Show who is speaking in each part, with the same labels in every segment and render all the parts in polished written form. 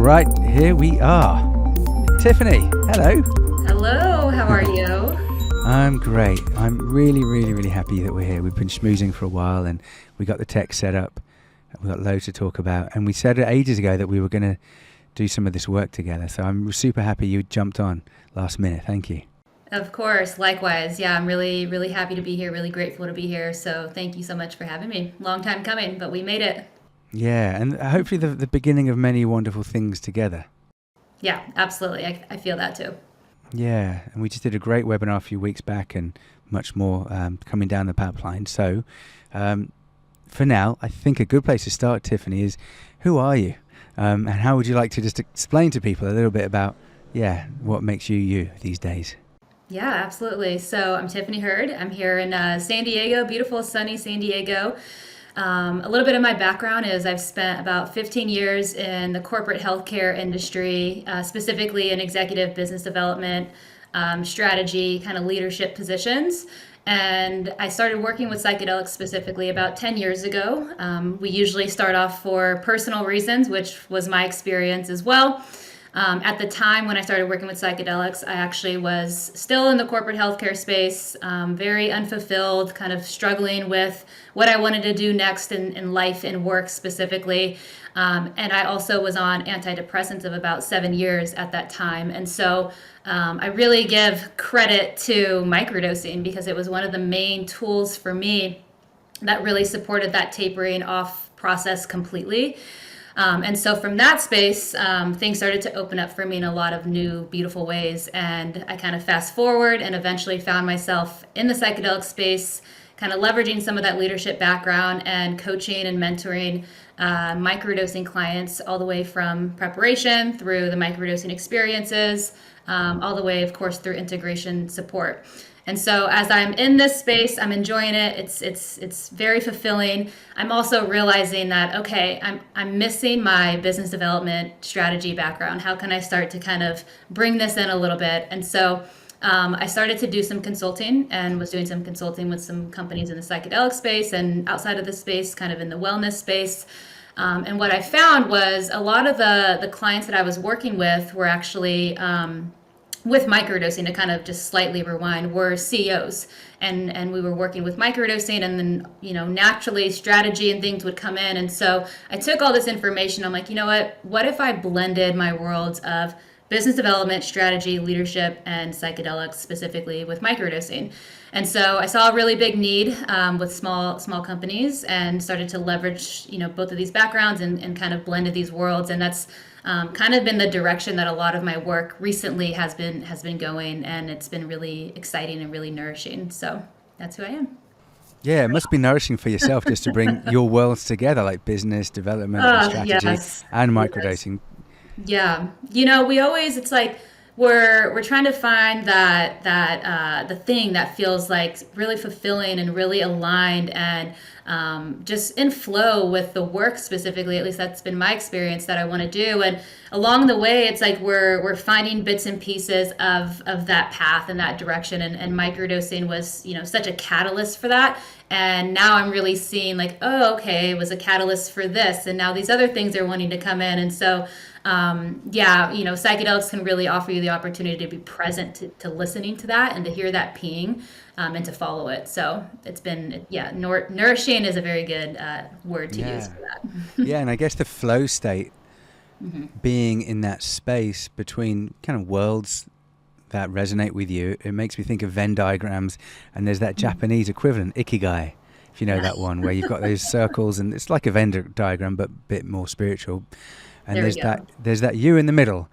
Speaker 1: right, here we are. Tiffany, hello.
Speaker 2: Hello, how are you?
Speaker 1: I'm great. I'm really happy that we're here. We've been schmoozing for a while and we got the tech set up. We've got loads to talk about. And we said ages ago that we were going to do some of this work together. So I'm super happy you jumped on last minute. Thank you.
Speaker 2: Of course, likewise. Yeah, I'm really happy to be here, really grateful to be here. So thank you so much for having me. Long time coming, but we made it.
Speaker 1: Yeah, and hopefully the beginning of many wonderful things together.
Speaker 2: Yeah, absolutely. I feel that too.
Speaker 1: Yeah, and we just did a great webinar a few weeks back and much more coming down the pipeline. So for now, I think a good place to start, Tiffany, is who are you? And how would you like to just explain to people a little bit about, what makes you you these days?
Speaker 2: Yeah, absolutely. So I'm Tiffany Hurd. I'm here in San Diego, beautiful, sunny San Diego. A little bit of my background is I've spent about 15 years in the corporate healthcare industry, specifically in executive business development, strategy, kind of leadership positions. And I started working with psychedelics specifically about 10 years ago. We usually start off for personal reasons, which was my experience as well. At the time when I started working with psychedelics, I actually was still in the corporate healthcare space, very unfulfilled, kind of struggling with what I wanted to do next in life and work specifically. And I also was on antidepressants of about 7 years at that time. And so I really give credit to microdosing because it was one of the main tools for me that really supported that tapering off process completely. And so from that space, things started to open up for me in a lot of new, beautiful ways. And I kind of fast forward and eventually found myself in the psychedelic space, kind of leveraging some of that leadership background and coaching and mentoring microdosing clients all the way from preparation through the microdosing experiences, all the way, of course, through integration support. And so as I'm in this space, I'm enjoying it. It's very fulfilling. I'm also realizing that, okay, I'm missing my business development strategy background. How can I start to kind of bring this in a little bit? And so I started to do some consulting and was doing some consulting with some companies in the psychedelic space and outside of the space, kind of in the wellness space. And what I found was a lot of the clients that I was working with were actually with microdosing, to kind of just slightly rewind, were CEOs, and we were working with microdosing, and then naturally strategy and things would come in. And so I took all this information. I'm like, you know what if I blended my worlds of business development, strategy, leadership, and psychedelics specifically with microdosing? And so I saw a really big need with small companies and started to leverage both of these backgrounds and kind of blended these worlds. And that's kind of been the direction that a lot of my work recently has been going, and it's been really exciting and really nourishing. So that's who I am.
Speaker 1: Yeah, it must be nourishing for yourself just to bring your worlds together, like business development and strategy and microdosing.
Speaker 2: Yes. Yeah, we always, it's like we're trying to find that the thing that feels like really fulfilling and really aligned and just in flow with the work specifically. At least that's been my experience that I want to do. And along the way, it's like we're finding bits and pieces of that path and that direction. And microdosing was such a catalyst for that. And now I'm really seeing like, oh, okay, it was a catalyst for this, and now these other things are wanting to come in. And so psychedelics can really offer you the opportunity to be present to listening to that and to hear that ping and to follow it. So it's been, nourishing is a very good word to use for that.
Speaker 1: Yeah, and I guess the flow state, being in that space between kind of worlds that resonate with you, it makes me think of Venn diagrams, and there's that Japanese equivalent, ikigai, if you know that one, where you've got those circles, and it's like a Venn diagram, but a bit more spiritual. And there's that you in the middle,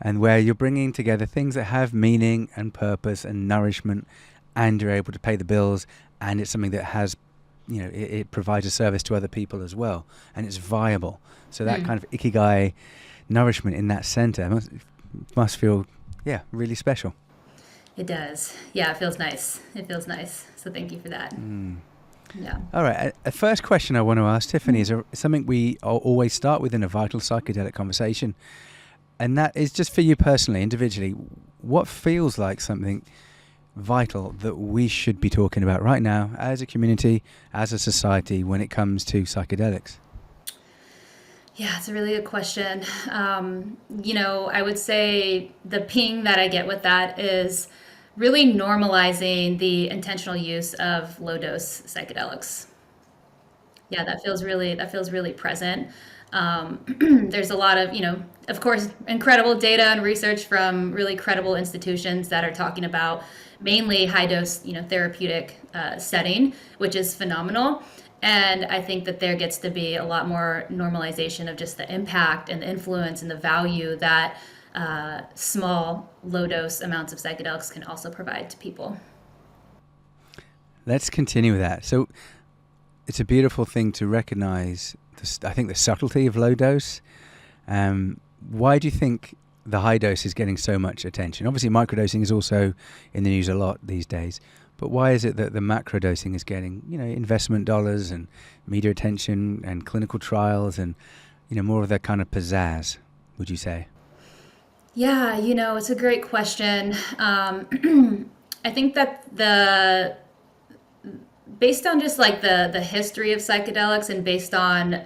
Speaker 1: and where you're bringing together things that have meaning and purpose and nourishment, and you're able to pay the bills, and it's something that has, it provides a service to other people as well, and it's viable. So that kind of ikigai nourishment in that center must feel, really special.
Speaker 2: It does. Yeah, it feels nice. So thank you for that. Yeah.
Speaker 1: All right. A first question I want to ask Tiffany is something we always start with in a Vital Psychedelic Conversation. And that is just for you personally, individually, what feels like something vital that we should be talking about right now as a community, as a society, when it comes to psychedelics?
Speaker 2: Yeah, it's a really good question. I would say the ping that I get with that is really normalizing the intentional use of low dose psychedelics. Yeah, that feels really present. There's a lot of, of course, incredible data and research from really credible institutions that are talking about mainly high dose, therapeutic setting, which is phenomenal. And I think that there gets to be a lot more normalization of just the impact and the influence and the value that small, low dose amounts of psychedelics can also provide to people.
Speaker 1: Let's continue with that. So it's a beautiful thing to recognize, I think, the subtlety of low dose. Why do you think the high dose is getting so much attention? Obviously, microdosing is also in the news a lot these days. But why is it that the macrodosing is getting, investment dollars and media attention and clinical trials and, more of that kind of pizzazz, would you say?
Speaker 2: Yeah, it's a great question. I think that based on just like the history of psychedelics and based on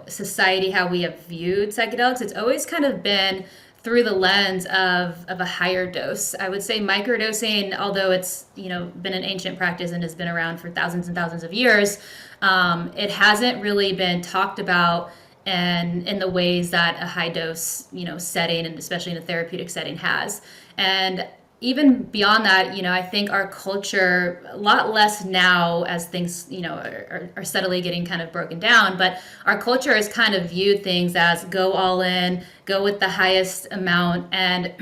Speaker 2: society, how we have viewed psychedelics, it's always kind of been through the lens of a higher dose. I would say microdosing, although it's been an ancient practice and has been around for thousands and thousands of years, it hasn't really been talked about and in the ways that a high dose setting, and especially in a therapeutic setting, has. And even beyond that, I think our culture, a lot less now as things, are steadily getting kind of broken down, but our culture has kind of viewed things as go all in, go with the highest amount, and,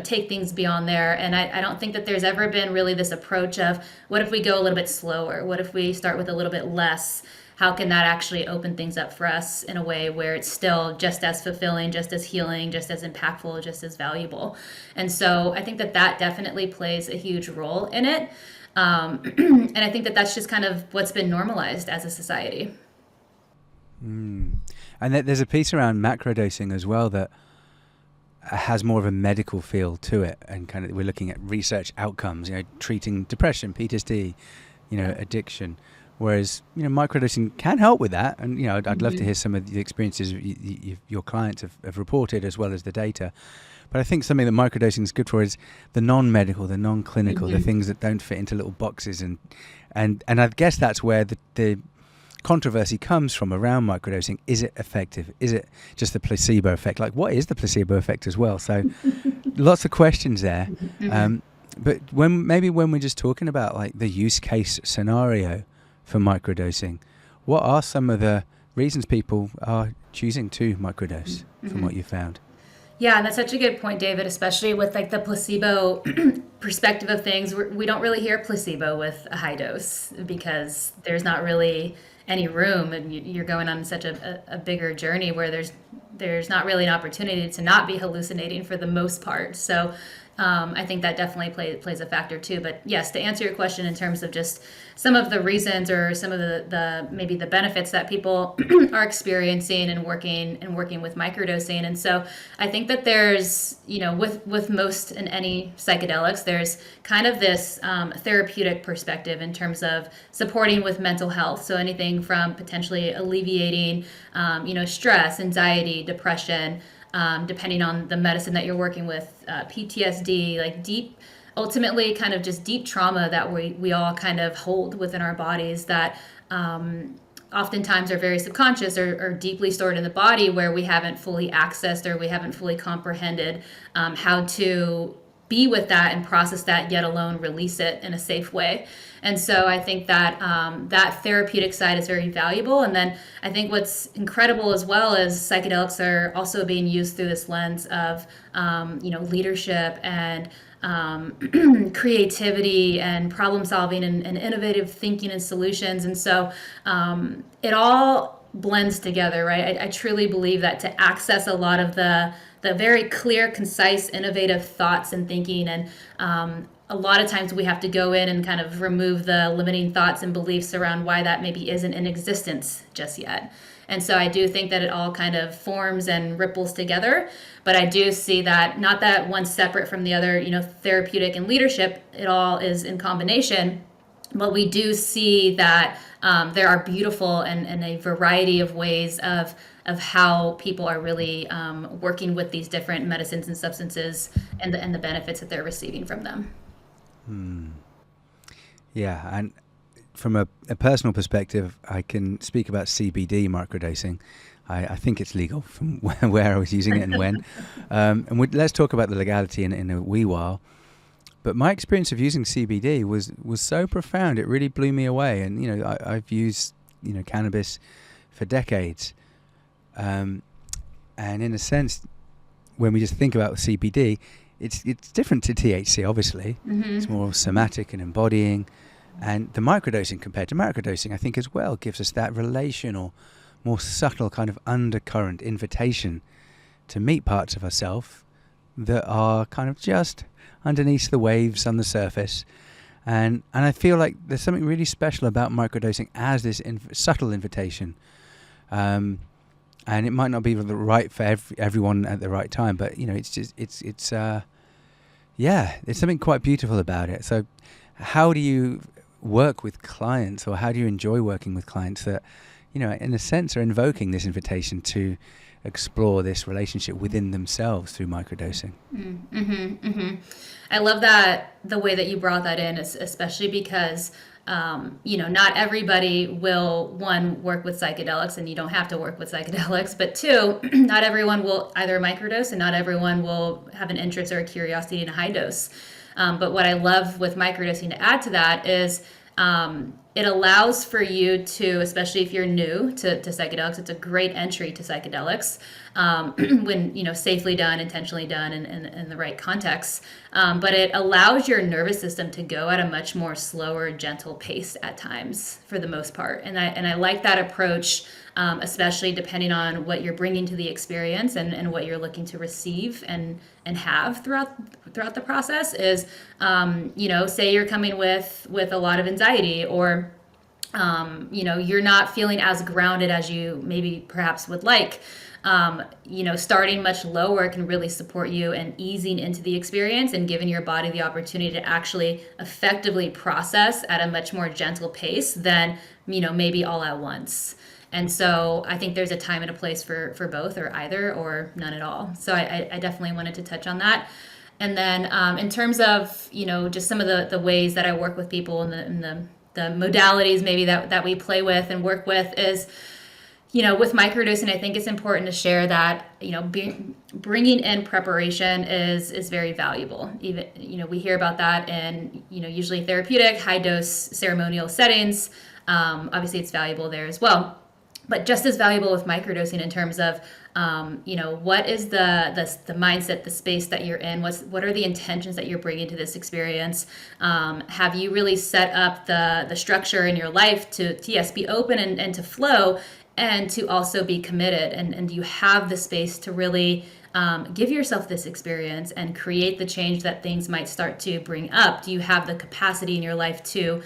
Speaker 2: take things beyond there. And I don't think that there's ever been really this approach of what if we go a little bit slower? What if we start with a little bit less? How can that actually open things up for us in a way where it's still just as fulfilling, just as healing, just as impactful, just as valuable? And so I think that definitely plays a huge role in it. And I think that that's just kind of what's been normalized as a society.
Speaker 1: And there's a piece around macrodosing as well that has more of a medical feel to it, and kind of we're looking at research outcomes, treating depression, PTSD, addiction. Whereas, microdosing can help with that. And, I'd love to hear some of the experiences your clients have reported as well as the data. But I think something that microdosing is good for is the non-medical, the non-clinical, the things that don't fit into little boxes. And I guess that's where the controversy comes from around microdosing. Is it effective? Is it just the placebo effect? Like, what is the placebo effect as well? So lots of questions there. But when we're just talking about like the use case scenario for microdosing, what are some of the reasons people are choosing to microdose from what you found?
Speaker 2: Yeah, and that's such a good point, David, especially with like the placebo perspective of things. We don't really hear placebo with a high dose because there's not really any room, and you're going on such a bigger journey where there's not really an opportunity to not be hallucinating for the most part. So I think that definitely plays a factor too. But yes, to answer your question in terms of just some of the reasons or some of the maybe the benefits that people are experiencing and working with microdosing. And so I think that there's, with most and any psychedelics, there's kind of this therapeutic perspective in terms of supporting with mental health. So anything from potentially alleviating, stress, anxiety, depression, depending on the medicine that you're working with, PTSD, like ultimately kind of just deep trauma that we all kind of hold within our bodies that oftentimes are very subconscious or deeply stored in the body, where we haven't fully accessed or we haven't fully comprehended how to be with that and process that, yet alone release it in a safe way. And so I think that that therapeutic side is very valuable. And then I think what's incredible as well is psychedelics are also being used through this lens of, leadership and creativity and problem solving and innovative thinking and solutions. And so it all blends together, right? I truly believe that to access a lot of the very clear, concise, innovative thoughts and thinking, and a lot of times we have to go in and kind of remove the limiting thoughts and beliefs around why that maybe isn't in existence just yet. And so I do think that it all kind of forms and ripples together. But I do see that not that one's separate from the other, therapeutic and leadership, it all is in combination. But we do see that there are beautiful and a variety of ways of how people are really working with these different medicines and substances and the benefits that they're receiving from them.
Speaker 1: Yeah, and from a personal perspective, I can speak about CBD microdosing. I think it's legal from where I was using it and when. Let's talk about the legality in a wee while. But my experience of using CBD was so profound; it really blew me away. And I've used cannabis for decades, and in a sense, when we just think about CBD, it's different to THC. Obviously, it's more somatic and embodying. And the microdosing compared to macrodosing, I think as well, gives us that relational, more subtle kind of undercurrent invitation to meet parts of ourselves that are kind of just underneath the waves on the surface. And I feel like there's something really special about microdosing as this subtle invitation. And it might not be right for everyone at the right time, but there's something quite beautiful about it. So how do you work with clients, or how do you enjoy working with clients that, in a sense, are invoking this invitation to explore this relationship within themselves through microdosing?
Speaker 2: I love that, the way that you brought that in, especially because not everybody will, one, work with psychedelics, and you don't have to work with psychedelics, but two, not everyone will either microdose, and not everyone will have an interest or a curiosity in a high dose. But what I love with microdosing, to add to that, is it allows for you to, especially if you're new to psychedelics, it's a great entry to psychedelics when safely done, intentionally done, in the right context. But it allows your nervous system to go at a much more slower, gentle pace at times, for the most part. And I like that approach, especially depending on what you're bringing to the experience and what you're looking to receive and have throughout the process. Is say you're coming with a lot of anxiety, or you're not feeling as grounded as you maybe perhaps would like. Starting much lower can really support you in easing into the experience and giving your body the opportunity to actually effectively process at a much more gentle pace than, maybe all at once. And so I think there's a time and a place for both, or either, or none at all. So I definitely wanted to touch on that. And then in terms of, just some of the ways that I work with people, and the modalities maybe that we play with and work with, is, with microdosing, I think it's important to share that, bringing in preparation is very valuable. Even, we hear about that in, usually therapeutic, high dose ceremonial settings. Obviously it's valuable there as well. But just as valuable with microdosing, in terms of, what is the mindset, the space that you're in? What are the intentions that you're bringing to this experience? Have you really set up the structure in your life to yes, be open and to flow, and to also be committed? And do you have the space to really give yourself this experience and create the change that things might start to bring up? Do you have the capacity in your life to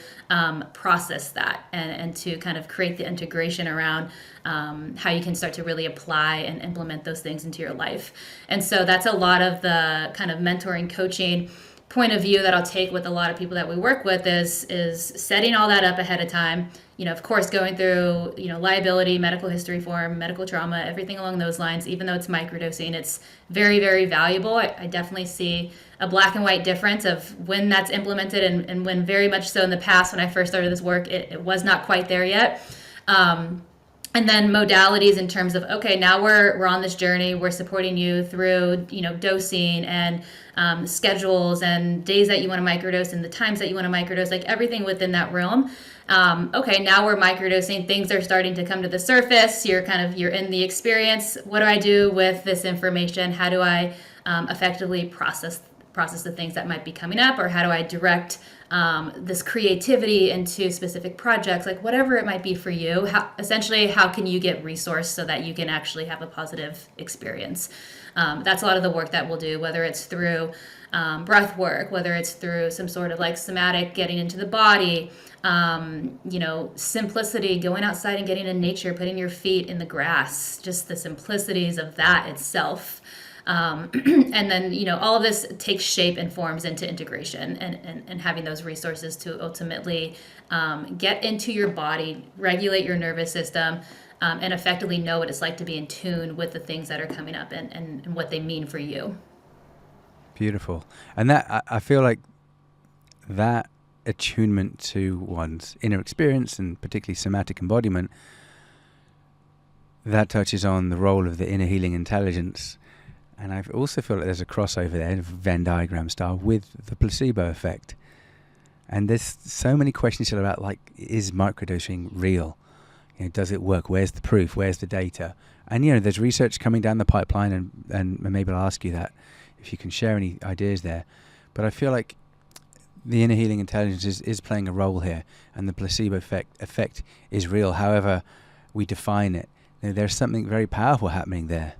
Speaker 2: process that, and to kind of create the integration around how you can start to really apply and implement those things into your life? And so that's a lot of the kind of mentoring, coaching point of view that I'll take with a lot of people that we work with, is setting all that up ahead of time. Of course, going through, liability, medical history form, medical trauma, everything along those lines. Even though it's microdosing, it's very, very valuable. I definitely see a black and white difference of when that's implemented, and when, very much so in the past, when I first started this work, it was not quite there yet. And then modalities, in terms of, okay, now we're on this journey. We're supporting you through, dosing and schedules and days that you want to microdose and the times that you want to microdose, like everything within that realm. Okay, now we're microdosing. Things are starting to come to the surface. You're in the experience. What do I do with this information? How do I effectively process the things that might be coming up? Or how do I direct this creativity into specific projects, like whatever it might be for you? How can you get resourced so that you can actually have a positive experience? That's a lot of the work that we'll do, whether it's through breath work, whether it's through some sort of like somatic getting into the body, simplicity, going outside and getting in nature, putting your feet in the grass, just the simplicities of that itself. And then, all of this takes shape and forms into integration and having those resources to ultimately get into your body, regulate your nervous system, and effectively know what it's like to be in tune with the things that are coming up and what they mean for you.
Speaker 1: Beautiful. And that, I feel like that attunement to one's inner experience and particularly somatic embodiment, that touches on the role of the inner healing intelligence. And I also feel like there's a crossover there, Venn diagram style, with the placebo effect. And there's so many questions still about, like, is microdosing real? Does it work? Where's the proof? Where's the data? And, there's research coming down the pipeline, and maybe I'll ask you that, if you can share any ideas there. But I feel like the inner healing intelligence is playing a role here, and the placebo effect is real, however we define it. There's something very powerful happening there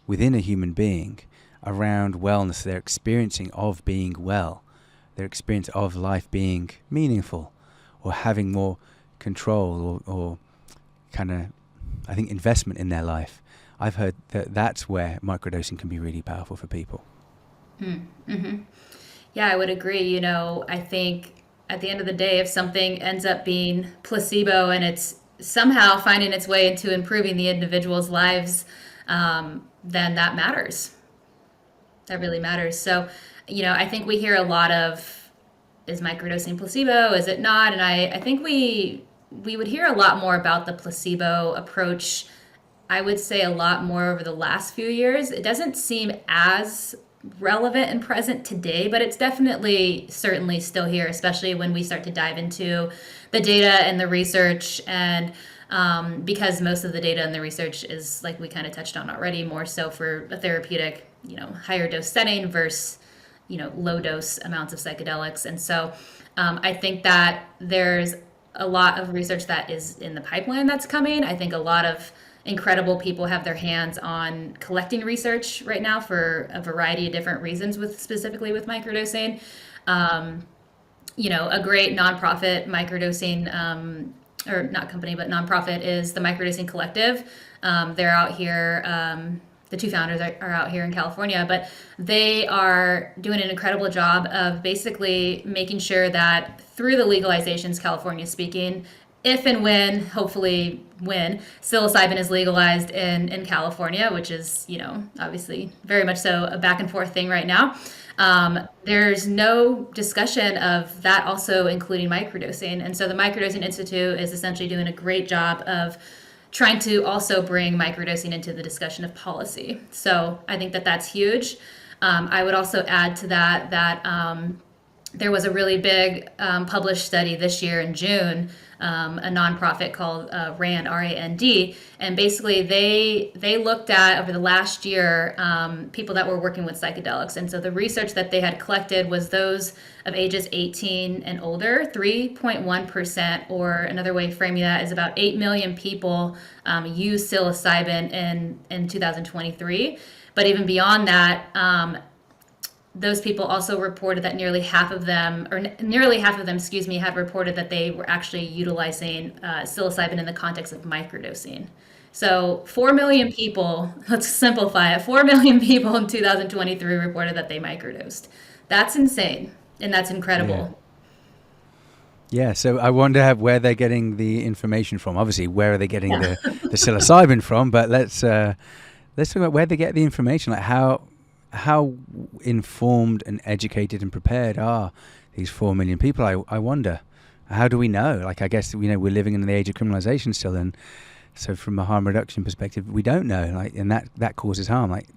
Speaker 1: within a human being around wellness, their experiencing of being well, their experience of life being meaningful, or having more control, or kind of, I think, investment in their life. I've heard that that's where microdosing can be really powerful for people.
Speaker 2: Mm-hmm. Yeah, I would agree. I think at the end of the day, if something ends up being placebo and it's somehow finding its way into improving the individual's lives, then that matters. That really matters. So, I think we hear a lot of, is microdosing placebo? Is it not? And I think we would hear a lot more about the placebo approach, I would say, a lot more over the last few years. It doesn't seem as relevant and present today, but it's definitely certainly still here, especially when we start to dive into the data and the research, and because most of the data and the research is, like we kind of touched on already, more so for a therapeutic, higher dose setting versus, low dose amounts of psychedelics. And so I think that there's a lot of research that is in the pipeline that's coming. I think a lot of incredible people have their hands on collecting research right now for a variety of different reasons, specifically with microdosing. A great nonprofit microdosing, or not company, but nonprofit, is the Microdosing Collective. They're out here. The two founders are out here in California, but they are doing an incredible job of basically making sure that through the legalizations, California speaking, if and when, hopefully when, psilocybin is legalized in California, which is, obviously very much so a back and forth thing right now, there's no discussion of that also including microdosing. And so the Microdosing Institute is essentially doing a great job of trying to also bring microdosing into the discussion of policy. So I think that that's huge. I would also add to that there was a really big published study this year in June, a nonprofit called RAND, R-A-N-D, and basically they looked at, over the last year, people that were working with psychedelics. And so the research that they had collected was those of ages 18 and older. 3.1%, or another way of framing that is about 8 million people use psilocybin in 2023. But even beyond that, those people also reported that nearly half of them, had reported that they were actually utilizing psilocybin in the context of microdosing. So 4 million people, let's simplify it, 4 million people in 2023 reported that they microdosed. That's insane, and that's incredible.
Speaker 1: Yeah, so I wonder where they're getting the information from. Obviously, where are they getting the psilocybin from? But let's talk about where they get the information, like how informed and educated and prepared are these 4 million people? I wonder. How do we know? Like, I guess, we're living in the age of criminalization still, and so from a harm reduction perspective, we don't know, like, and that causes harm. Like,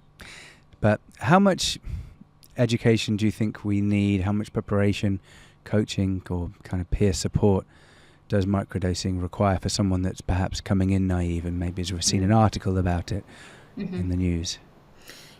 Speaker 1: but how much education do you think we need? How much preparation, coaching, or kind of peer support does microdosing require for someone that's perhaps coming in naive and maybe has seen an article about it in the news?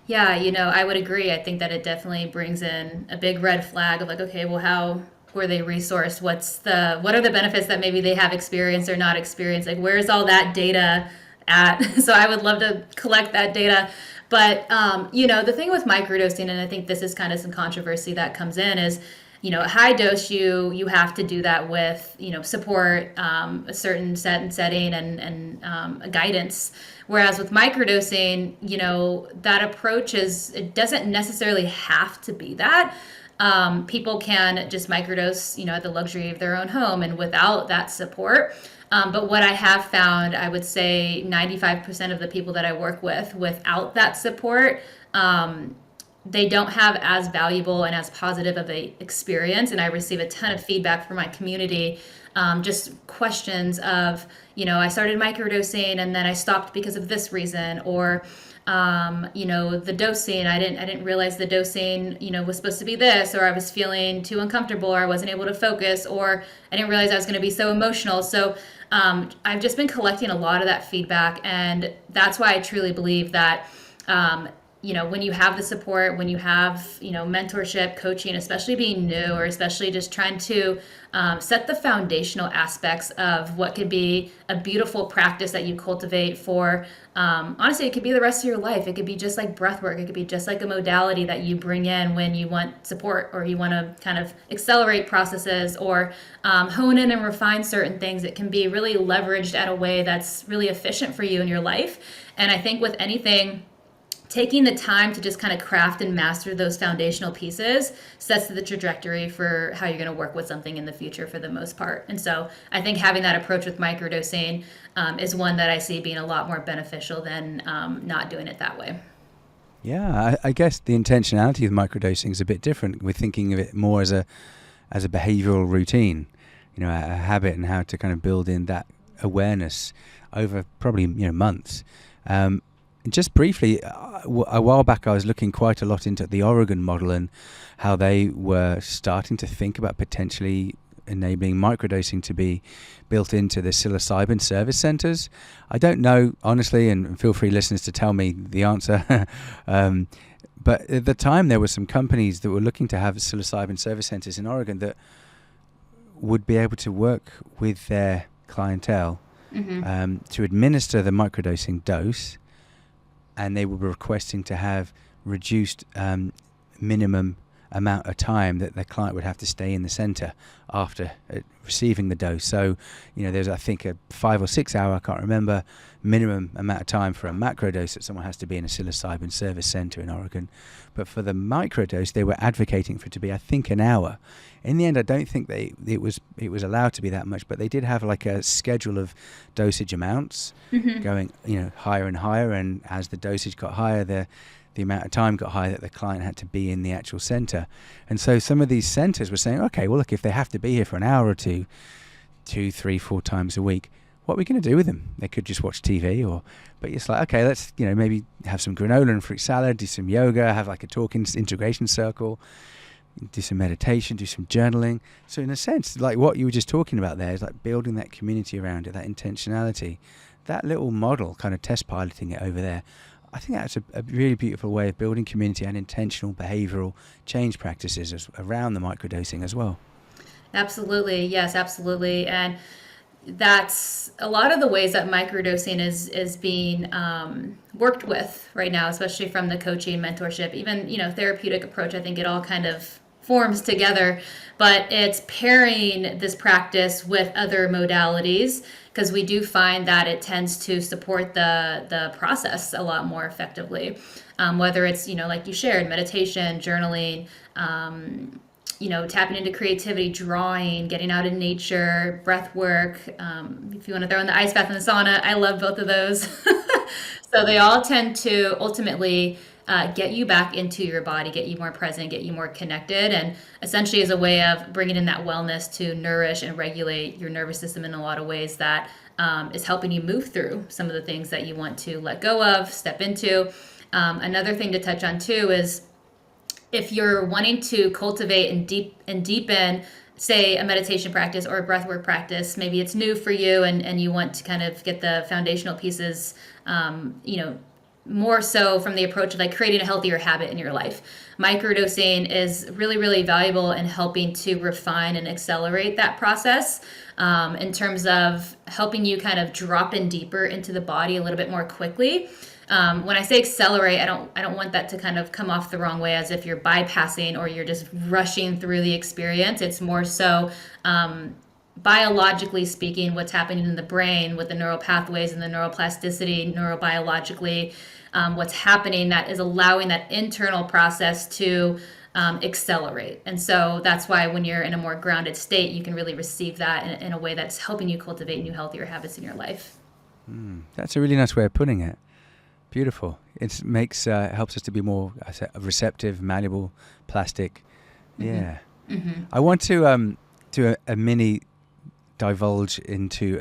Speaker 2: Yeah, I would agree. I think that it definitely brings in a big red flag of, like, okay, well, how were they resourced? What are the benefits that maybe they have experienced or not experienced? Like, where's all that data at? So I would love to collect that data. But, the thing with microdosing, and I think this is kind of some controversy that comes in, is, a high dose, you have to do that with, support, a certain setting and guidance. Whereas with microdosing, that approach it doesn't necessarily have to be that. People can just microdose, at the luxury of their own home and without that support. But what I have found, I would say 95% of the people that I work with without that support, they don't have as valuable and as positive of a experience. And I receive a ton of feedback from my community, just questions of, I started microdosing and then I stopped because of this reason, or the dosing, I didn't realize the dosing, was supposed to be this, or I was feeling too uncomfortable, or I wasn't able to focus, or I didn't realize I was going to be so emotional. So I've just been collecting a lot of that feedback, and that's why I truly believe that when you have the support, when you have, mentorship, coaching, especially being new, or especially just trying to set the foundational aspects of what could be a beautiful practice that you cultivate for, honestly, it could be the rest of your life. It could be just like breath work. It could be just like a modality that you bring in when you want support, or you want to kind of accelerate processes, or hone in and refine certain things. It can be really leveraged at a way that's really efficient for you in your life. And I think with anything, taking the time to just kind of craft and master those foundational pieces sets the trajectory for how you're going to work with something in the future for the most part. And so I think having that approach with microdosing is one that I see being a lot more beneficial than not doing it that way.
Speaker 1: Yeah, I guess the intentionality of microdosing is a bit different. We're thinking of it more as a behavioral routine, a habit, and how to kind of build in that awareness over probably months. Just briefly, a while back I was looking quite a lot into the Oregon model and how they were starting to think about potentially enabling microdosing to be built into the psilocybin service centers. I don't know, honestly, and feel free, listeners, to tell me the answer. But at the time, there were some companies that were looking to have psilocybin service centers in Oregon that would be able to work with their clientele to administer the microdosing dose. And they were requesting to have reduced minimum amount of time that the client would have to stay in the center after receiving the dose. So, there's, I think, a 5 or 6 hour, I can't remember, minimum amount of time for a macrodose that someone has to be in a psilocybin service center in Oregon. But for the microdose, they were advocating for it to be, I think, an hour. In the end, I don't think it was allowed to be that much, but they did have like a schedule of dosage amounts going, higher and higher. And as the dosage got higher, the amount of time got higher that the client had to be in the actual center. And so some of these centers were saying, okay, well, look, if they have to be here for an hour or two, 3, 4 times a week, what are we going to do with them? They could just watch TV, but it's like, okay, let's, maybe have some granola and fruit salad, do some yoga, have like a talking integration circle, do some meditation, do some journaling. So in a sense, like what you were just talking about there is like building that community around it, that intentionality, that little model, kind of test piloting it over there. I think that's a really beautiful way of building community and intentional behavioral change practices around the microdosing as well.
Speaker 2: Absolutely. Yes, absolutely. And that's a lot of the ways that microdosing is being worked with right now, especially from the coaching, mentorship, even, therapeutic approach. I think it all kind of forms together, but it's pairing this practice with other modalities, because we do find that it tends to support the process a lot more effectively. Whether it's, like you shared, meditation, journaling, tapping into creativity, drawing, getting out in nature, breath work. If you want to throw in the ice bath and the sauna, I love both of those. So they all tend to ultimately get you back into your body, get you more present, get you more connected, and essentially is a way of bringing in that wellness to nourish and regulate your nervous system in a lot of ways that is helping you move through some of the things that you want to let go of, step into. Another thing to touch on too is if you're wanting to cultivate and deepen, say, a meditation practice or a breathwork practice, maybe it's new for you and you want to kind of get the foundational pieces, more so from the approach of like creating a healthier habit in your life. Microdosing is really, really valuable in helping to refine and accelerate that process, in terms of helping you kind of drop in deeper into the body a little bit more quickly. When I say accelerate, I don't want that to kind of come off the wrong way as if you're bypassing or you're just rushing through the experience. It's more so biologically speaking, what's happening in the brain with the neural pathways and the neuroplasticity, neurobiologically, what's happening that is allowing that internal process to accelerate. And so that's why when you're in a more grounded state, you can really receive that in a way that's helping you cultivate new, healthier habits in your life.
Speaker 1: That's a really nice way of putting it. Beautiful. It makes helps us to be more receptive, malleable, plastic. Yeah. I want to do a mini divulge into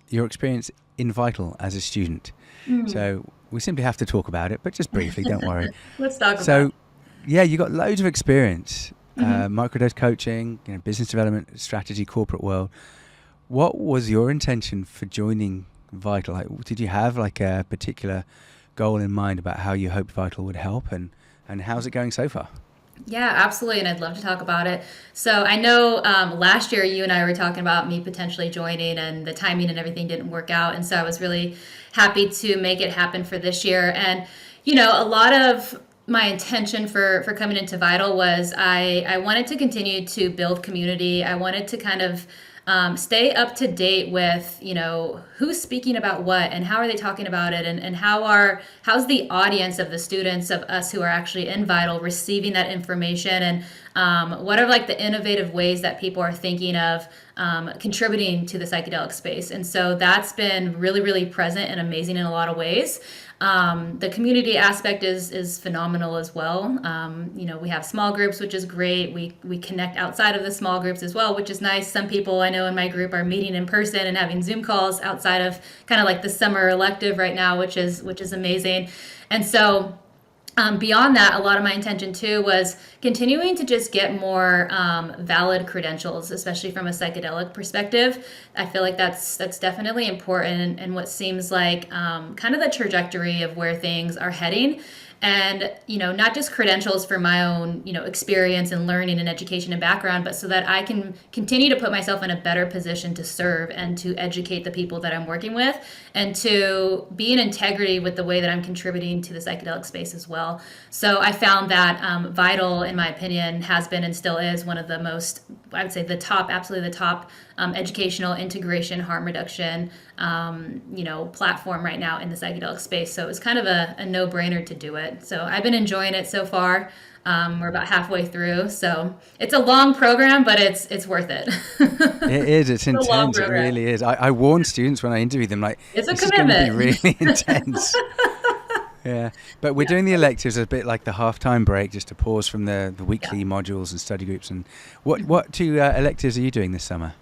Speaker 1: your experience in Vital as a student. So we simply have to talk about it, but just briefly, don't worry.
Speaker 2: Let's talk about it.
Speaker 1: So, yeah, you got loads of experience, microdose coaching, business development, strategy, corporate world. What was your intention for joining Vital? Like, did you have like a particular goal in mind about how you hoped Vital would help, and how's it going so far?
Speaker 2: Yeah, absolutely. And I'd love to talk about it. So I know last year you and I were talking about me potentially joining, and the timing and everything didn't work out. And so I was really happy to make it happen for this year. And, a lot of my intention for coming into Vital was I wanted to continue to build community. I wanted to kind of stay up to date with, who's speaking about what and how are they talking about it, and how's the audience of the students of us who are actually in Vital receiving that information, and what are like the innovative ways that people are thinking of contributing to the psychedelic space. And so that's been really, really present and amazing in a lot of ways. The community aspect is phenomenal as well. We have small groups, which is great. We connect outside of the small groups as well, which is nice. Some people I know in my group are meeting in person and having Zoom calls outside of kind of like the summer elective right now, which is amazing. And so beyond that, a lot of my intention too was continuing to just get more valid credentials, especially from a psychedelic perspective. I feel like that's definitely important, and what seems like kind of the trajectory of where things are heading. And, not just credentials for my own, experience and learning and education and background, but so that I can continue to put myself in a better position to serve and to educate the people that I'm working with, and to be in integrity with the way that I'm contributing to the psychedelic space as well. So I found that Vital, in my opinion, has been and still is one of the most, I would say absolutely the top educational integration, harm reduction, platform right now in the psychedelic space. So it was kind of a no-brainer to do it. So I've been enjoying it so far. We're about halfway through, so it's a long program, but it's worth it.
Speaker 1: It is. It's intense. It really is. I warn students when I interview them, like,
Speaker 2: it's a
Speaker 1: this
Speaker 2: commitment.
Speaker 1: is going to be really intense. Yeah, but we're doing the electives a bit like the halftime break, just to pause from the weekly modules and study groups. And what two electives are you doing this summer?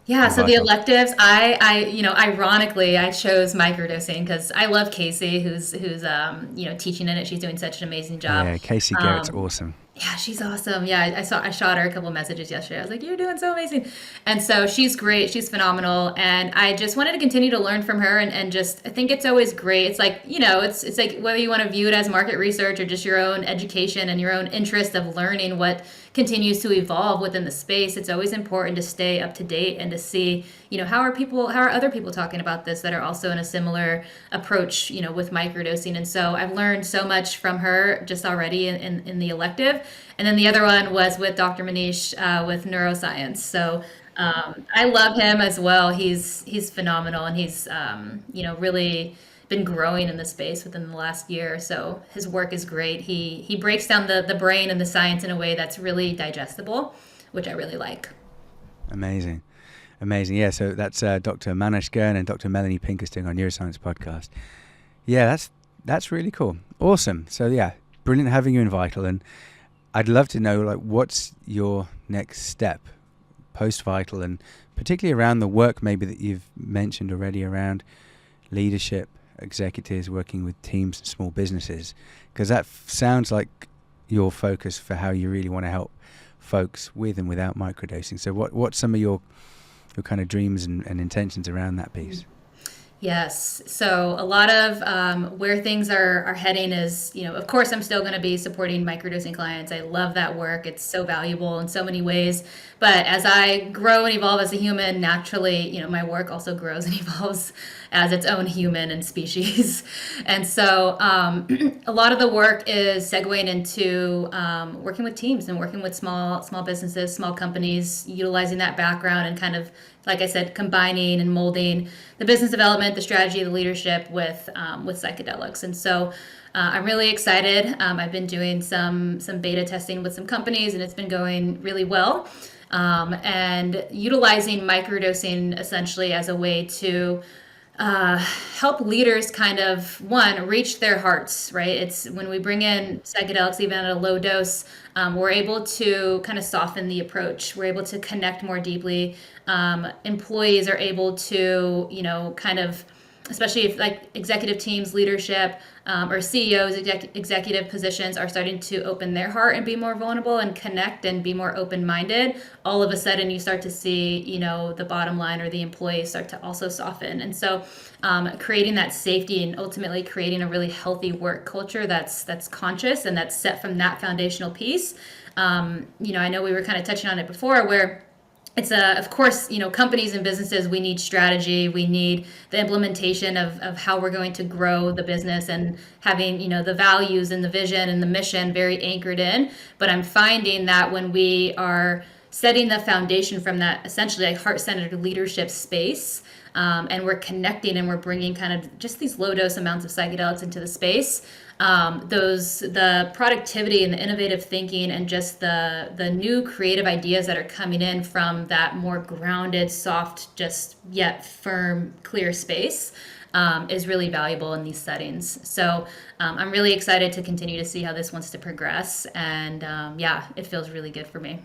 Speaker 2: Yeah, so the electives, ironically, I chose microdosing because I love Casey, who's teaching in it. She's doing such an amazing job.
Speaker 1: Yeah, Casey Garrett's awesome.
Speaker 2: Yeah, she's awesome. Yeah, I shot her a couple of messages yesterday. I was like, "You're doing so amazing," and so she's great. She's phenomenal, and I just wanted to continue to learn from her. And just I think it's always great. It's like it's like whether you want to view it as market research or just your own education and your own interest of learning what continues to evolve within the space. It's always important to stay up to date and to see how are other people talking about this that are also in a similar approach with microdosing. And so I've learned so much from her just already in the elective. And then the other one was with Dr. Manish with neuroscience. So I love him as well. He's phenomenal, and he's really been growing in the space within the last year. So his work is great. He breaks down the brain and the science in a way that's really digestible, which I really like.
Speaker 1: Amazing. Yeah, so that's Dr. Manish Gurn and Dr. Melanie Pinkersting on Neuroscience Podcast. Yeah, that's really cool. Awesome. So yeah, brilliant having you in Vital, and I'd love to know, like, what's your next step post-Vital, and particularly around the work maybe that you've mentioned already around leadership, executives, working with teams and small businesses, because that sounds like your focus for how you really want to help folks with and without microdosing. So what's some of your kind of dreams and intentions around that piece?
Speaker 2: Yes. So a lot of where things are heading is, of course, I'm still going to be supporting microdosing clients. I love that work. It's so valuable in so many ways. But as I grow and evolve as a human, naturally, my work also grows and evolves as its own human and species. And so a lot of the work is segueing into working with teams and working with small businesses, small companies, utilizing that background and kind of, like I said, combining and molding the business development, the strategy, the leadership with psychedelics. And so I'm really excited. I've been doing some beta testing with some companies, and it's been going really well. And utilizing microdosing essentially as a way to help leaders kind of reach their hearts, right? It's when we bring in psychedelics even at a low dose, we're able to kind of soften the approach, we're able to connect more deeply. Employees are able to kind of, especially if like executive teams, leadership, or CEOs, executive positions are starting to open their heart and be more vulnerable and connect and be more open-minded, all of a sudden you start to see, the bottom line or the employees start to also soften. And so creating that safety and ultimately creating a really healthy work culture that's conscious and that's set from that foundational piece. I know we were kind of touching on it before where it's of course, companies and businesses, we need strategy. We need the implementation of how we're going to grow the business and having, the values and the vision and the mission very anchored in. But I'm finding that when we are setting the foundation from that essentially like heart-centered leadership space, and we're connecting and we're bringing kind of just these low dose amounts of psychedelics into the space, the productivity and the innovative thinking and just the new creative ideas that are coming in from that more grounded, soft, just yet firm, clear space is really valuable in these settings. So I'm really excited to continue to see how this wants to progress. And it feels really good for me.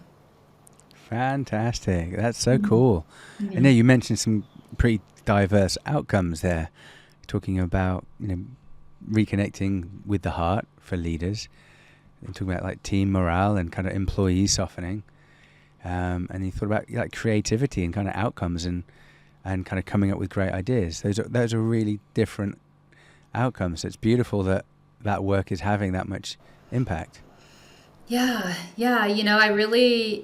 Speaker 1: Fantastic. That's so cool. Mm-hmm. I know you mentioned some pretty diverse outcomes there, talking about, reconnecting with the heart for leaders, and talking about like team morale and kind of employee softening, and you thought about like creativity and kind of outcomes and kind of coming up with great ideas. Those are really different outcomes. So it's beautiful that work is having that much impact.
Speaker 2: Yeah, I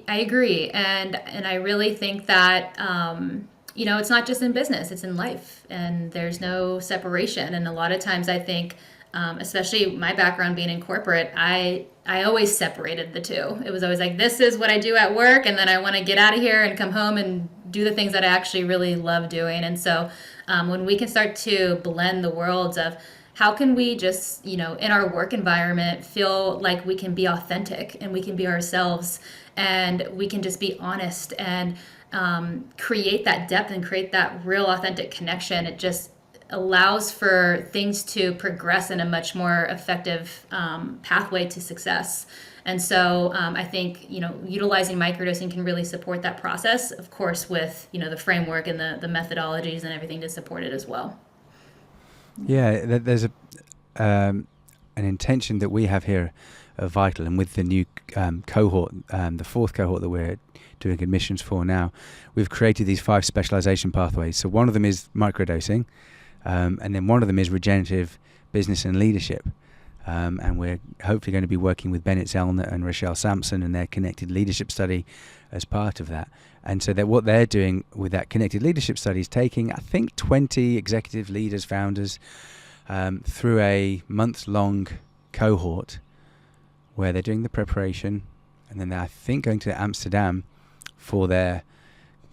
Speaker 2: agree, and I really think that it's not just in business, it's in life, and there's no separation. And a lot of times I think, especially my background being in corporate, I always separated the two. It was always like, this is what I do at work, and then I want to get out of here and come home and do the things that I actually really love doing. And so when we can start to blend the worlds of how can we just, in our work environment, feel like we can be authentic and we can be ourselves and we can just be honest and create that depth and create that real authentic connection. It just allows for things to progress in a much more effective pathway to success. And so I think, utilizing microdosing can really support that process, of course, with, the framework and the methodologies and everything to support it as well.
Speaker 1: Yeah, there's an intention that we have here at Vital, and with the new cohort, the fourth cohort that we're doing admissions for now, we've created these 5 specialization pathways. So one of them is microdosing, and then one of them is regenerative business and leadership. And we're hopefully going to be working with Bennett Zellner and Rochelle Sampson and their connected leadership study as part of that. And so what they're doing with that connected leadership study is taking, I think, 20 executive leaders, founders, through a month-long cohort where they're doing the preparation, and then they're, I think, going to Amsterdam for their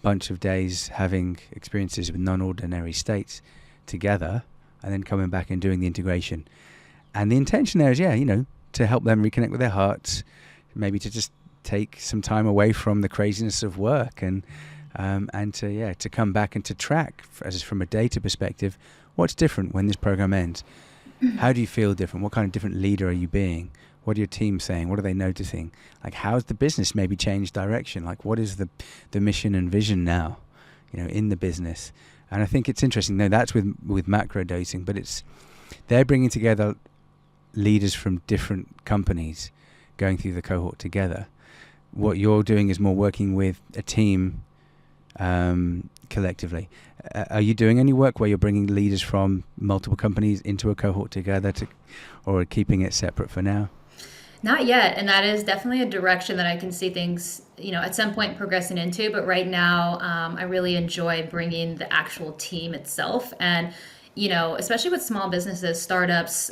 Speaker 1: bunch of days having experiences with non-ordinary states together, and then coming back and doing the integration. And the intention there is, to help them reconnect with their hearts, maybe to just take some time away from the craziness of work and to come back and to track, as from a data perspective, what's different when this program ends. How do you feel different? What kind of different leader are you being? What are your team saying? What are they noticing? Like, how's the business maybe changed direction? Like, what is the mission and vision now, in the business? And I think it's interesting. No, that's with macrodosing, but they're bringing together leaders from different companies going through the cohort together. What you're doing is more working with a team, collectively. Are you doing any work where you're bringing leaders from multiple companies into a cohort together, or keeping it separate for now?
Speaker 2: Not yet, and that is definitely a direction that I can see things, at some point progressing into. But right now, I really enjoy bringing the actual team itself, and especially with small businesses, startups.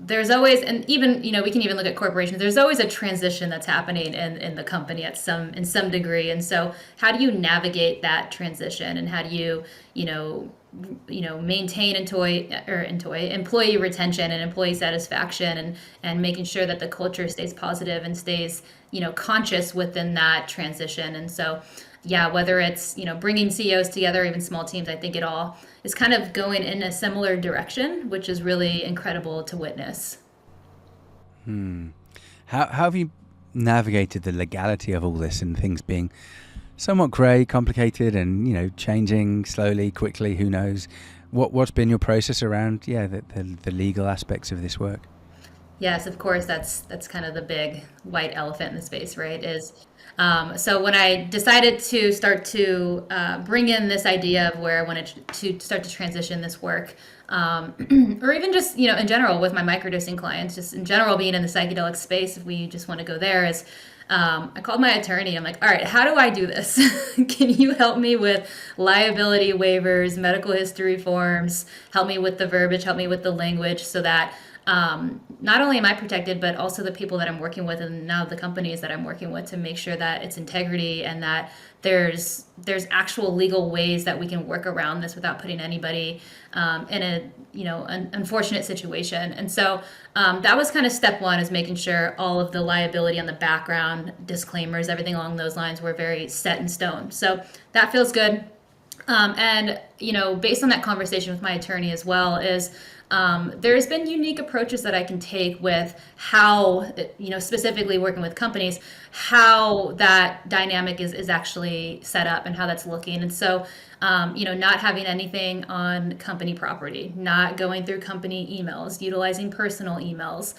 Speaker 2: There's always, and even we can even look at corporations. There's always a transition that's happening in the company in some degree, and so how do you navigate that transition, and how do you maintain employee retention and employee satisfaction, and making sure that the culture stays positive and stays conscious within that transition. And so yeah, whether it's bringing CEOs together, even small teams, I think it all is kind of going in a similar direction, which is really incredible to witness.
Speaker 1: How have you navigated the legality of all this and things being somewhat grey, complicated, and changing slowly, quickly? Who knows? What's been your process around the legal aspects of this work?
Speaker 2: Yes, of course, that's kind of the big white elephant in the space, right? So when I decided to start to bring in this idea of where I wanted to start to transition this work, or even just in general with my microdosing clients, just in general being in the psychedelic space, if we just want to go there, is I called my attorney. I'm like, all right, how do I do this? Can you help me with liability waivers, medical history forms, help me with the verbiage, help me with the language, so that not only am I protected, but also the people that I'm working with, and now the companies that I'm working with, to make sure that it's integrity and that there's actual legal ways that we can work around this without putting anybody in a an unfortunate situation. And so that was kind of step one, is making sure all of the liability on the background, disclaimers, everything along those lines were very set in stone. So that feels good. And based on that conversation with my attorney as well, is there's been unique approaches that I can take with how, specifically working with companies, how that dynamic is actually set up and how that's looking. And so, not having anything on company property, not going through company emails, utilizing personal emails,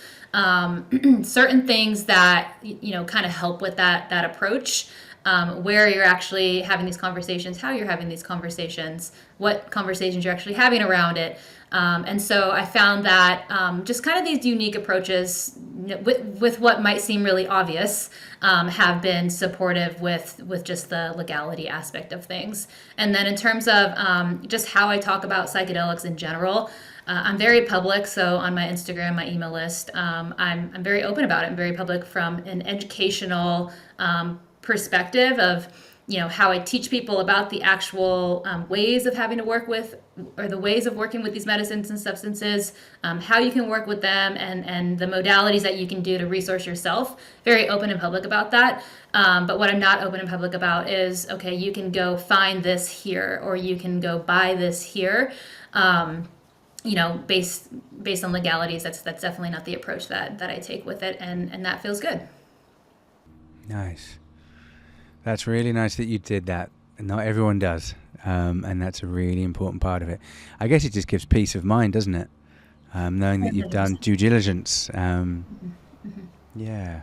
Speaker 2: certain things that, kind of help with that approach. Where you're actually having these conversations, how you're having these conversations, what conversations you're actually having around it. And so I found that just kind of these unique approaches with what might seem really obvious have been supportive with just the legality aspect of things. And then in terms of just how I talk about psychedelics in general, I'm very public. So on my Instagram, my email list, I'm very open about it. I'm very public from an educational perspective of how I teach people about the actual ways of having to work with, or the ways of working with these medicines and substances, how you can work with them, and the modalities that you can do to resource yourself. Very open and public about that. But what I'm not open and public about is, okay, you can go find this here, or you can go buy this here. Based on legalities, that's definitely not the approach that I take with it, and that feels good.
Speaker 1: Nice. That's really nice that you did that. Not everyone does, and that's a really important part of it. I guess it just gives peace of mind, doesn't it? Knowing that you've done due diligence. Yeah.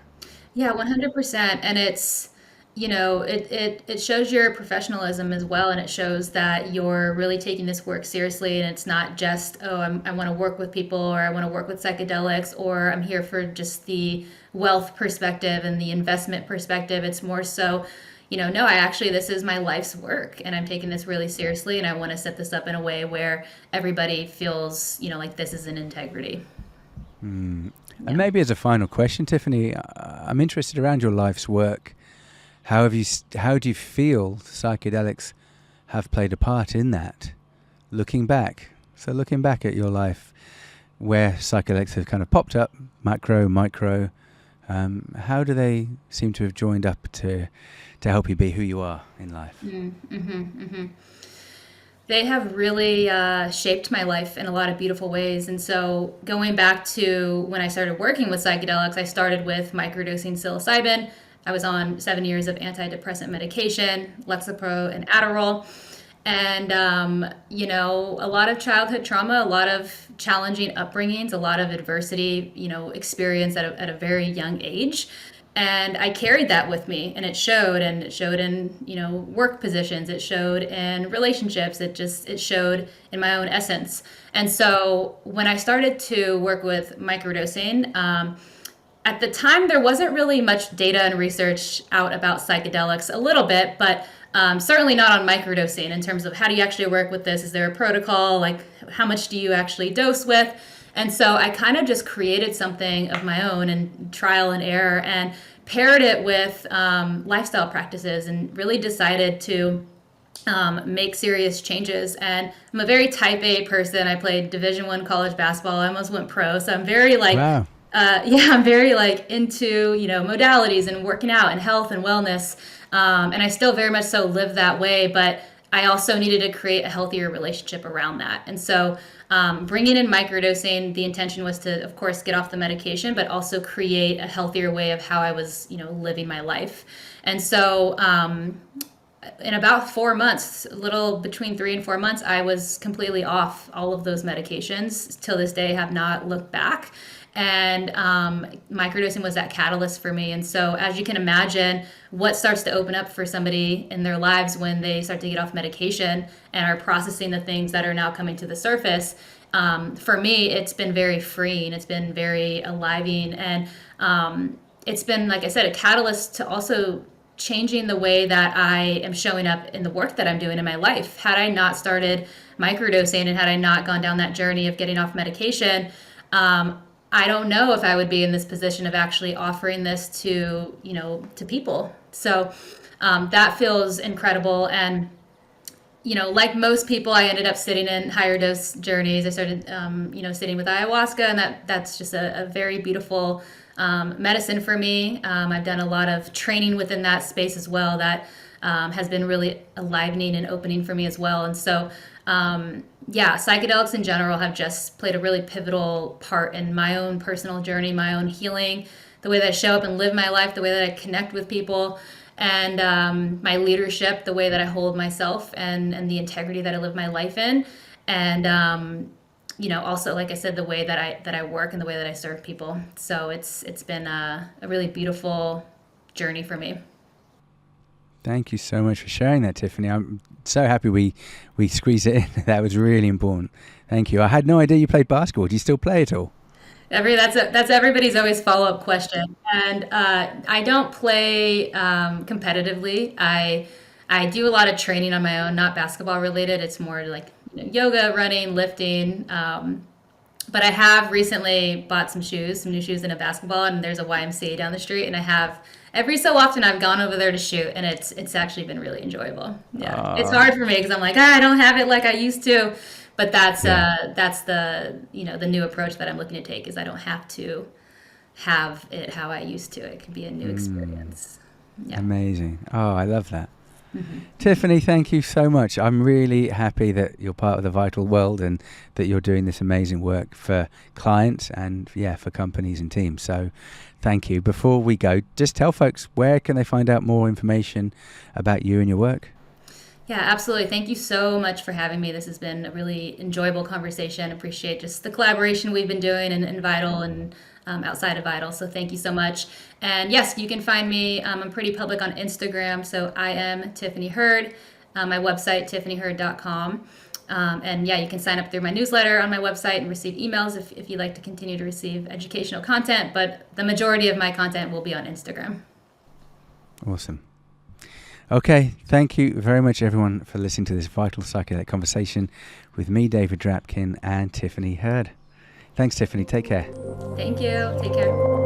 Speaker 2: Yeah, 100%. And it's, it shows your professionalism as well, and it shows that you're really taking this work seriously, and it's not just, I want to work with people, or I want to work with psychedelics, or I'm here for just the wealth perspective and the investment perspective. It's more so, no, this is my life's work, and I'm taking this really seriously, and I want to set this up in a way where everybody feels, like this is an integrity.
Speaker 1: And maybe as a final question, Tiffany, I'm interested around your life's work. How do you feel psychedelics have played a part in that? Looking back at your life, where psychedelics have kind of popped up, macro, micro, how do they seem to have joined up to help you be who you are in life?
Speaker 2: They have really shaped my life in a lot of beautiful ways. And so going back to when I started working with psychedelics, I started with microdosing psilocybin. I was on 7 years of antidepressant medication, Lexapro and Adderall. And, a lot of childhood trauma, a lot of challenging upbringings, a lot of adversity, experience at a very young age. And I carried that with me, and it showed in, work positions. It showed in relationships. It showed in my own essence. And so when I started to work with microdosing, at the time, there wasn't really much data and research out about psychedelics, a little bit, but certainly not on microdosing in terms of how do you actually work with this? Is there a protocol? Like, how much do you actually dose with? And so I kind of just created something of my own and trial and error and paired it with lifestyle practices and really decided to make serious changes. And I'm a very type A person. I played Division I college basketball. I almost went pro. So I'm very
Speaker 1: Wow.
Speaker 2: I'm very into, modalities and working out and health and wellness. And I still very much so live that way, but I also needed to create a healthier relationship around that. And so bringing in microdosing, the intention was to, of course, get off the medication, but also create a healthier way of how I was, living my life. And so in about 4 months, a little between 3 and 4 months, I was completely off all of those medications. Till this day, have not looked back. And microdosing was that catalyst for me. And so as you can imagine, what starts to open up for somebody in their lives when they start to get off medication and are processing the things that are now coming to the surface, for me, it's been very freeing. It's been very aliving. And it's been, like I said, a catalyst to also changing the way that I am showing up in the work that I'm doing in my life. Had I not started microdosing and had I not gone down that journey of getting off medication, I don't know if I would be in this position of actually offering this to people. So that feels incredible. And, like most people, I ended up sitting in higher dose journeys. I started, sitting with ayahuasca, and that's just a very beautiful medicine for me. I've done a lot of training within that space as well that has been really enlivening and opening for me as well. And so, psychedelics in general have just played a really pivotal part in my own personal journey, my own healing, the way that I show up and live my life, the way that I connect with people, and my leadership, the way that I hold myself and the integrity that I live my life in. And, also, like I said, the way that I work and the way that I serve people. So it's been a really beautiful journey for me.
Speaker 1: Thank you so much for sharing that, Tiffany. I'm so happy we squeezed it in. That was really important. Thank you. I had no idea you played basketball. Do you still play at all?
Speaker 2: That's everybody's always follow-up question. And I don't play competitively. I do a lot of training on my own, not basketball related. It's more like yoga, running, lifting. But I have recently bought some new shoes and a basketball, and there's a YMCA down the street, and I have every so often I've gone over there to shoot, and it's actually been really enjoyable. Yeah, it's hard for me because I'm like, I don't have it like I used to, but that's the the new approach that I'm looking to take is I don't have to have it how I used to. It can be a new experience. Yeah.
Speaker 1: Amazing. Oh, I love that.
Speaker 2: Mm-hmm.
Speaker 1: Tiffany, thank you so much. I'm really happy that you're part of the Vital world and that you're doing this amazing work for clients and for companies and teams. So thank you. Before we go, just tell folks, where can they find out more information about you and your work?
Speaker 2: Yeah, absolutely. Thank you so much for having me. This has been a really enjoyable conversation. Appreciate just the collaboration we've been doing in Vital and outside of Vital. So thank you so much. And yes, you can find me. I'm pretty public on Instagram. So I am Tiffany Hurd. My website, tiffanyhurd.com. And you can sign up through my newsletter on my website and receive emails if you'd like to continue to receive educational content. But the majority of my content will be on Instagram.
Speaker 1: Awesome. Okay, thank you very much, everyone, for listening to this Vital Psychedelic Conversation with me, David Drapkin, and Tiffany Hurd. Thanks, Tiffany. Take care.
Speaker 2: Thank you. Take care.